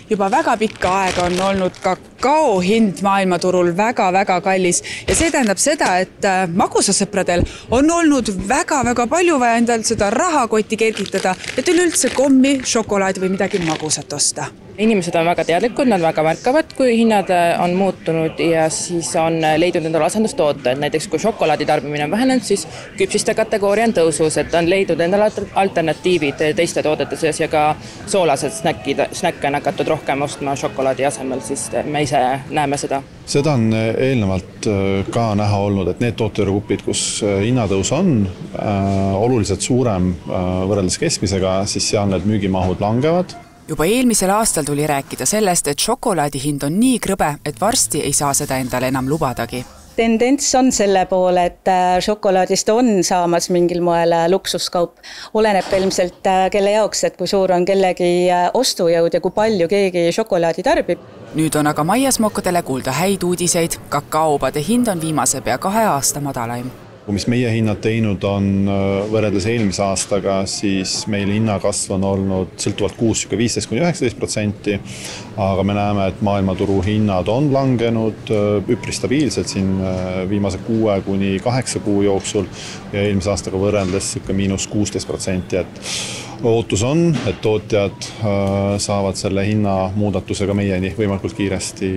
Juba väga pikka aega on olnud kakao hind maailmaturul väga-väga kallis ja see tähendab seda, et magusasõpradel on olnud väga-väga palju vaja endal seda rahakotti kergitada, et üleüldse kommi, šokolaadi või midagi magusat osta. Inimesed on väga teadlikud, nad väga märkavad, kui hinnad on muutunud ja siis on leidnud endale asendustooted. Näiteks kui šokolaadi tarbimine on vähenenud, siis küpsiste kategooria on tõusus, et on leidnud endale alternatiivid teiste toodete seas ja ka soolased snäkke on hakatud rohkem ostma šokolaadi asemel, siis me ise näeme seda. Seda on eelnevalt ka näha olnud, et need tootegrupid, kus hinnatõus on oluliselt suurem võrreldes keskmisega, siis seal need müügimahud langevad. Juba eelmisel aastal tuli rääkida sellest, et šokolaadi hind on nii krõbe, et varsti ei saa seda endale enam lubadagi. Tendents on selle poole, et šokolaadist on saamas mingil moel luksuskaup. Oleneb ilmselt kelle jaoks, et kui suur on kellegi ostujõud ja kui palju keegi šokolaadi tarbib. Nüüd on aga maiasmokkadele kuulda häid uudiseid. Kakaobade hind on viimase pea 2 aasta madalaim. Mis meie hinnad teinud on võrreldes eelmise aastaga, siis meil hinnakasv on olnud sõltuvalt kuus 15–19%, aga me näeme, et maailmaturu hinnad on langenud üpris stabiilselt siin viimase 6–8 kuu jooksul ja eelmise aastaga võrreldes –16%, et ootus on, et tootjad saavad selle hinnamuudatusega meieni võimalikult kiiresti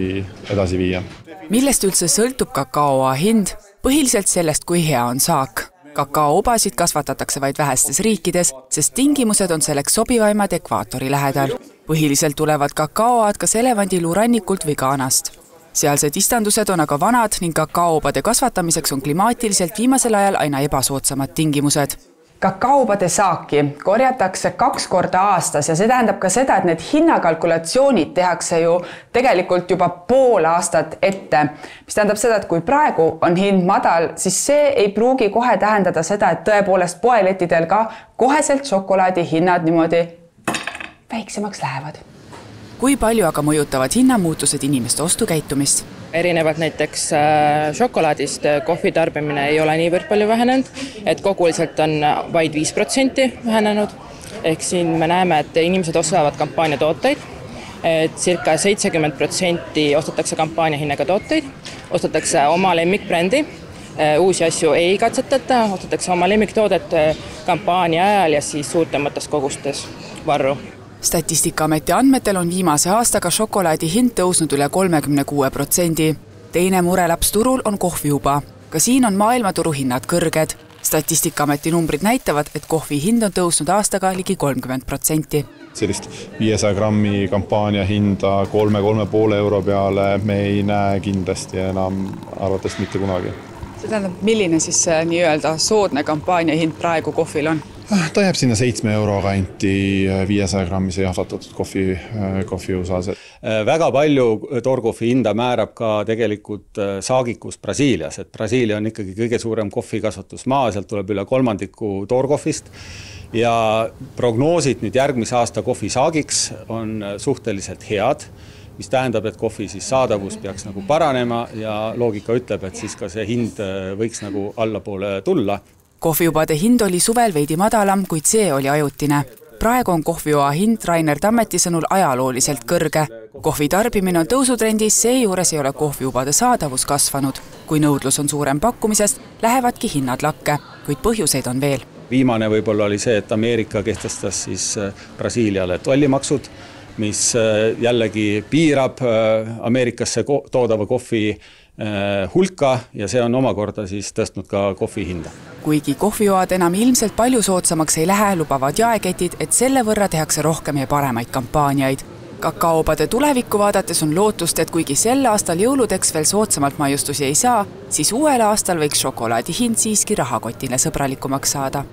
edasi viia. Millest üldse sõltub kakaoa hind? Põhiliselt sellest, kui hea on saak. Kakaoobasid kasvatatakse vaid vähestes riikides, sest tingimused on selleks sobivaimad ekvaatori lähedal. Põhiliselt tulevad kakaoad kas Elevandiluu rannikult või Ghanast. Sealsed istandused on aga vanad ning kakaoobade kasvatamiseks on klimaatiliselt viimasel ajal aina ebasoodsamad tingimused. Kakaobade saaki korjatakse 2 korda aastas ja see tähendab ka seda, et need hinnakalkulatsioonid tehakse ju tegelikult juba pool aastat ette. Mis tähendab seda, et kui praegu on hind madal, siis see ei pruugi kohe tähendada seda, et tõepoolest poelettidel ka koheselt šokolaadi hinnad niimoodi väiksemaks lähevad. Kui palju aga mõjutavad hinnamuutused inimeste ostukäitumist? Erinevalt näiteks šokolaadist kohvi tarbimine ei ole niivõrd palju vähenenud, et koguliselt on vaid 5% vähenenud. Ehk siin me näeme, et inimesed ostavad kampaaniatooteid, et circa 70% ostetakse kampaaniahinnaga tooteid, ostetakse oma lemmikbrändi, uusi asju ei katsetata, ostetakse oma lemmiktoodet kampaania ajal ja siis suurtemates kogustes varru. Statistikaameti andmetel on viimase aastaga šokolaadi hind tõusnud üle 36%. Teine murelaps turul on kohviuba. Ka siin on maailmaturu hinnad kõrged. Statistikaameti numbrid näitavad, et kohvi hind on tõusnud aastaga ligi 30%. Sellist 500 grammi kampaania hinda 3–3,5 euro peale me ei näe kindlasti enam arvates mitte kunagi. See tähendab, milline siis nii-öelda soodne kampaania hind praegu kohvil on? Ta jääb sinna 7 euro kanti 500 grammise jahvatatud kohvi osas. Väga palju toorkohvi hinda määrab ka tegelikult saagikus Brasiilias, et Brasiilia on ikkagi kõige suurem kohvikasvatusmaa, sealt tuleb üle 1/3 toorkohvist ja prognoosid nüüd järgmise aasta kohvisaagiks on suhteliselt head, mis tähendab, et kohvi siis saadavus peaks nagu paranema ja loogika ütleb, et siis ka see hind võiks nagu allapoole tulla. Kohviubade hind oli suvel veidi madalam, kuid see oli ajutine. Praegu on kohvioa hind Rainer Tammeti sõnul ajalooliselt kõrge. Kohvi tarbimine on tõusutrendis, seejuures ei ole kohviubade saadavus kasvanud. Kui nõudlus on suurem pakkumisest, lähevadki hinnad lakke, kuid põhjuseid on veel. Viimane võib-olla oli see, et Ameerika kehtestas siis Brasiiliale tollimaksud, mis jällegi piirab Ameerikasse toodava kohvi hulka ja see on omakorda siis tõstnud ka kohvi hinda. Kuigi kohvioad enam ilmselt palju soodsamaks ei lähe, lubavad jaeketid, et selle võrra tehakse rohkem ja paremaid kampaaniaid. Kakaobade tulevikku vaadates on lootust, et kuigi sel aastal jõuludeks veel soodsamalt maiustusi ei saa, siis uuel aastal võiks šokolaadi hind siiski rahakotile sõbralikumaks saada.